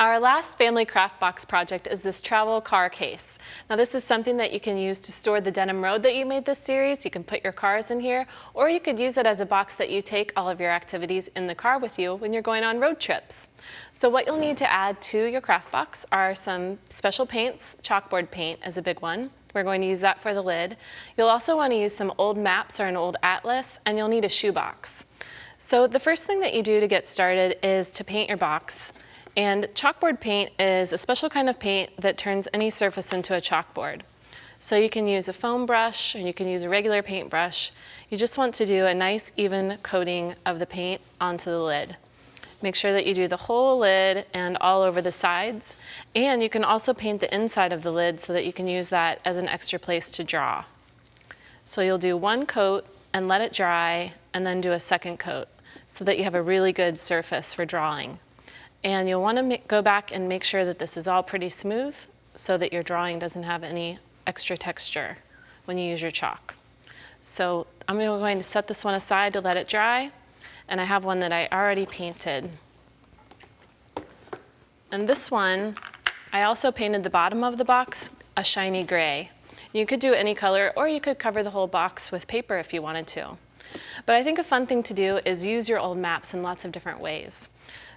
Our last family craft box project is this travel car case. Now this is something that you can use to store the denim road that you made this series. You can put your cars in here, or you could use it as a box that you take all of your activities in the car with you when you're going on road trips. So what you'll need to add to your craft box are some special paints. Chalkboard paint is a big one. We're going to use that for the lid. You'll also want to use some old maps or an old atlas, and you'll need a shoebox. So the first thing that you do to get started is to paint your box. And chalkboard paint is a special kind of paint that turns any surface into a chalkboard. So you can use a foam brush, or you can use a regular paintbrush. You just want to do a nice even coating of the paint onto the lid. Make sure that you do the whole lid and all over the sides. And you can also paint the inside of the lid so that you can use that as an extra place to draw. So you'll do one coat and let it dry, and then do a second coat so that you have a really good surface for drawing. And you'll want to go back and make sure that this is all pretty smooth so that your drawing doesn't have any extra texture when you use your chalk. So I'm going to set this one aside to let it dry, and I have one that I already painted. And this one, I also painted the bottom of the box a shiny gray. You could do any color, or you could cover the whole box with paper if you wanted to. But I think a fun thing to do is use your old maps in lots of different ways.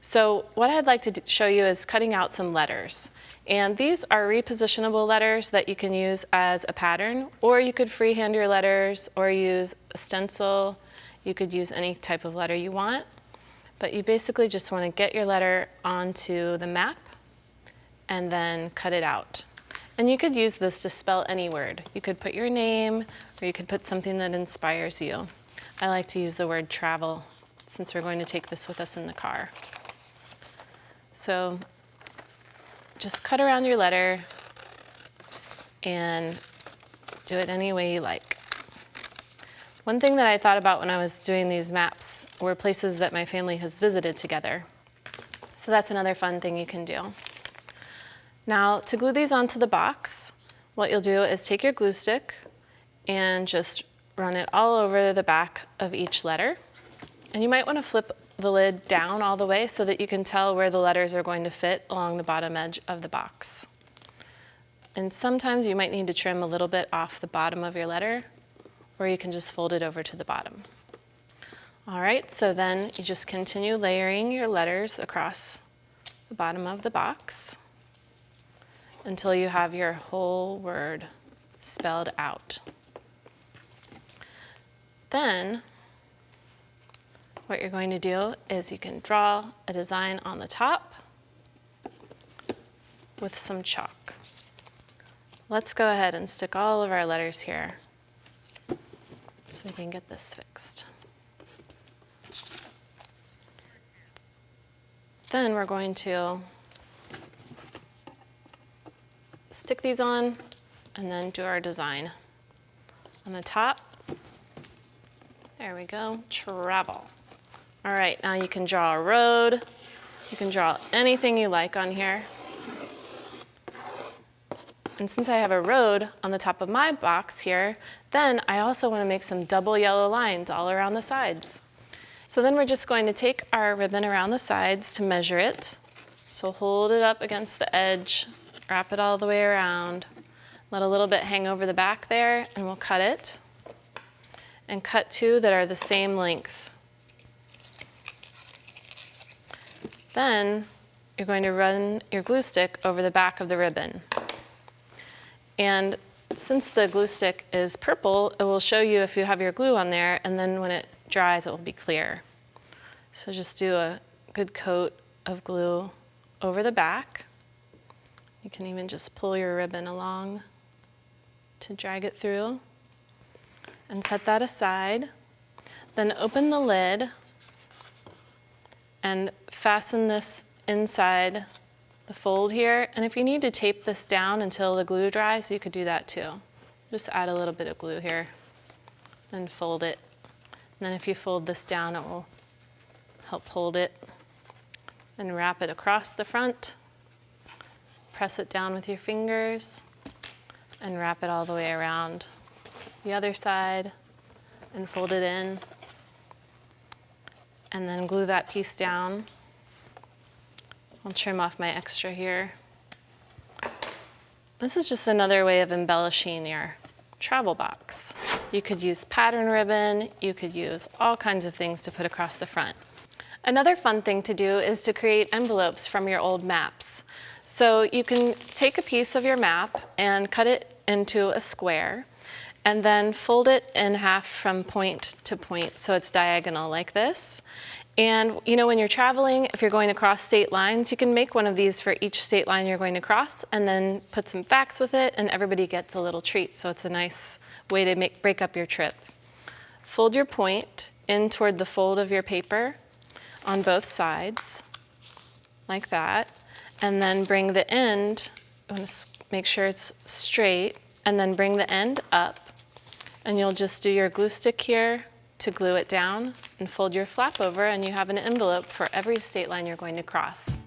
So what I'd like to show you is cutting out some letters. And these are repositionable letters that you can use as a pattern, or you could freehand your letters or use a stencil. You could use any type of letter you want. But you basically just want to get your letter onto the map and then cut it out. And you could use this to spell any word. You could put your name, or you could put something that inspires you. I like to use the word travel, since we're going to take this with us in the car. So just cut around your letter and do it any way you like. One thing that I thought about when I was doing these maps were places that my family has visited together. So that's another fun thing you can do. Now, to glue these onto the box, what you'll do is take your glue stick and just run it all over the back of each letter. And you might want to flip the lid down all the way so that you can tell where the letters are going to fit along the bottom edge of the box. And sometimes you might need to trim a little bit off the bottom of your letter, or you can just fold it over to the bottom. All right, so then you just continue layering your letters across the bottom of the box until you have your whole word spelled out. Then what you're going to do is you can draw a design on the top with some chalk. Let's go ahead and stick all of our letters here so we can get this fixed. Then we're going to stick these on and then do our design. On the top, there we go, travel. All right, now you can draw a road. You can draw anything you like on here. And since I have a road on the top of my box here, then I also want to make some double yellow lines all around the sides. So then we're just going to take our ribbon around the sides to measure it. So hold it up against the edge, wrap it all the way around, let a little bit hang over the back there, and we'll cut it. And cut two that are the same length. Then you're going to run your glue stick over the back of the ribbon. And since the glue stick is purple, it will show you if you have your glue on there, and then when it dries, it will be clear. So just do a good coat of glue over the back. You can even just pull your ribbon along to drag it through. And set that aside. Then open the lid and fasten this inside the fold here. And if you need to tape this down until the glue dries, you could do that too. Just add a little bit of glue here, then fold it. And then if you fold this down, it will help hold it. Then wrap it across the front, press it down with your fingers, and wrap it all the way around the other side and fold it in, and then glue that piece down I'll trim off my extra here. This is just another way of embellishing your travel box. You could use pattern ribbon, you could use all kinds of things to put across the front. Another fun thing to do is to create envelopes from your old maps. So you can take a piece of your map and cut it into a square, and then fold it in half from point to point so it's diagonal like this. And you know, when you're traveling, if you're going across state lines, you can make one of these for each state line you're going to cross, and then put some facts with it, and everybody gets a little treat. So it's a nice way to break up your trip. Fold your point in toward the fold of your paper on both sides, like that. And then bring the end, you want to make sure it's straight, and then bring the end up. And you'll just do your glue stick here to glue it down and fold your flap over, and you have an envelope for every state line you're going to cross.